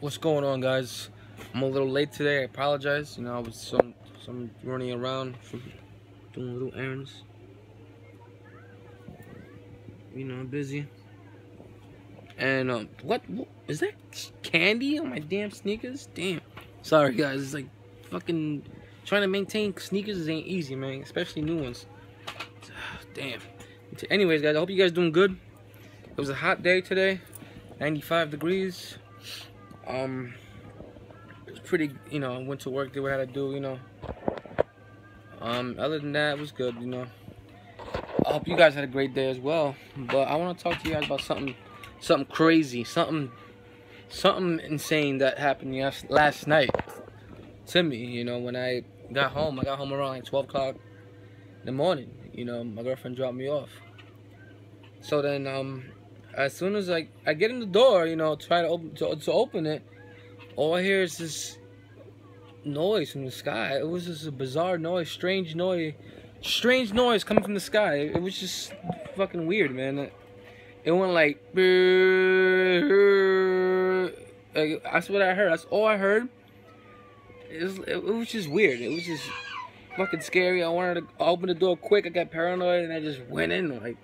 What's going on, guys? I'm a little late today. I apologize. You know, I was some running around from doing little errands. You know, I'm busy. And what is that candy on my damn sneakers? Damn. Sorry, guys. It's like fucking trying to maintain sneakers ain't easy, man. Especially new ones. Damn. Anyways, guys, I hope you guys doing good. It was a hot day today, 95 degrees. It was pretty, you know, I went to work, did what I had to do, you know. Other than that, it was good, you know. I hope you guys had a great day as well. But I want to talk to you guys about something crazy, something insane that happened last night to me, you know. When I got home around like 12 o'clock in the morning, you know. My girlfriend dropped me off. So then, as soon as I get in the door, you know, try to open it, all I hear is this noise from the sky. It was just a bizarre noise, strange noise coming from the sky. It was just fucking weird, man. It went like that's what I heard. That's all I heard. It was just weird. It was just fucking scary. I wanted to open the door quick. I got paranoid and I just went in like.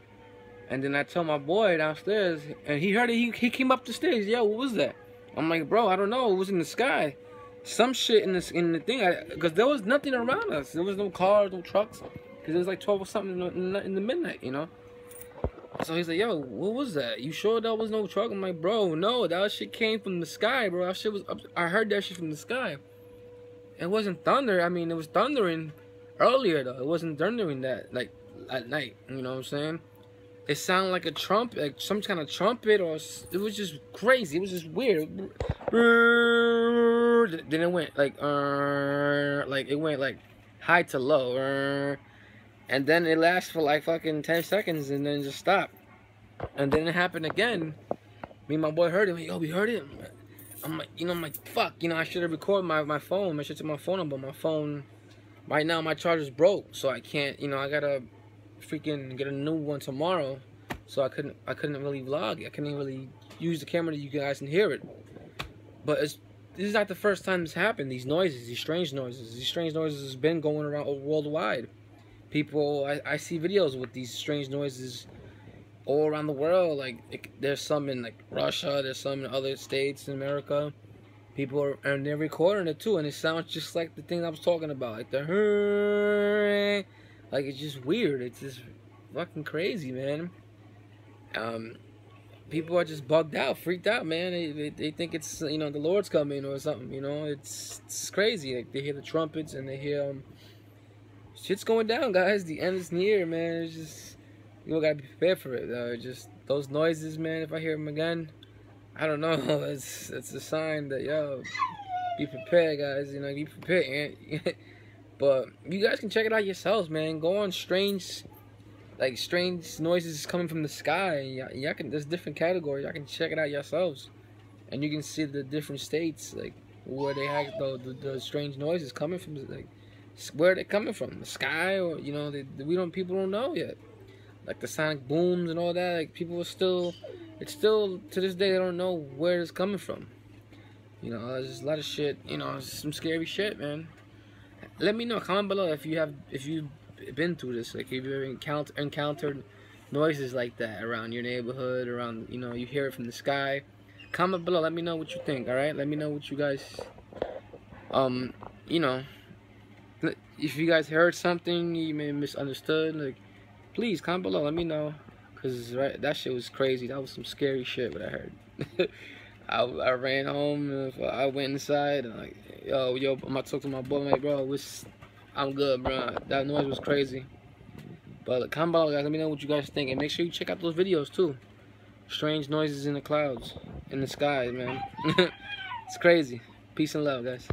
And then I told my boy downstairs, and he heard it. He came up the stairs. Yo, what was that? I'm like, bro, I don't know. It was in the sky. Some shit in the thing. Because there was nothing around us. There was no cars, no trucks. Because it was like 12 or something in the midnight, you know. So he's like, yo, what was that? You sure there was no truck? I'm like, bro, no, that shit came from the sky, bro. That shit was up. I heard that shit from the sky. It wasn't thunder. I mean, it was thundering earlier though. It wasn't thundering that like at night. You know what I'm saying? It sounded like a trumpet, like some kind of trumpet, or it was just crazy. It was just weird. Then it went like it went like high to low, and then it lasted for like fucking 10 seconds, and then just stopped. And then it happened again. Me and my boy heard it. Like, yo, we heard it. I'm like, fuck. You know, I should have recorded my phone. I should take my phone number. My phone, right now, my charger's broke, so I can't. You know, I gotta freaking get a new one tomorrow, so I couldn't really vlog. I couldn't really use the camera that you guys can hear it. But this is not the first time this happened. These noises, these strange noises has been going around worldwide. People, I see videos with these strange noises all around the world. Like there's some in like Russia, there's some in other states in America. People and they're recording it too, and it sounds just like the thing I was talking about, like the. Like, it's just weird. It's just fucking crazy, man. People are just bugged out, freaked out, man. They think it's, you know, the Lord's coming or something, you know. It's crazy. Like, they hear the trumpets and they hear, shit's going down, guys. The end is near, man. It's just, you gotta be prepared for it. Just those noises, man, if I hear them again, I don't know. It's a sign that, yo, be prepared, guys. You know, be prepared. But you guys can check it out yourselves, man. Go on strange noises coming from the sky. Y'all can, there's different categories. Y'all can check it out yourselves, and you can see the different states, like where they have the strange noises coming from, like where they're coming from, the sky, or you know, people don't know yet. Like the sonic booms and all that. Like people are still, it's still to this day they don't know where it's coming from. You know, there's a lot of shit. You know, some scary shit, man. Let me know, comment below if you've been through this, like if you've ever encountered noises like that around your neighborhood, around, you know, you hear it from the sky. Comment below, let me know what you think, alright? Let me know what you guys, you know, if you guys heard something you may have misunderstood, like, please comment below, let me know, because right, that shit was crazy. That was some scary shit what I heard. I ran home, I went inside, and like, yo, I'm about to talk to my boy, I'm like, bro, I'm good, bro. That noise was crazy. But comment below, guys, let me know what you guys think, and make sure you check out those videos too. Strange noises in the clouds, in the sky, man. It's crazy. Peace and love, guys.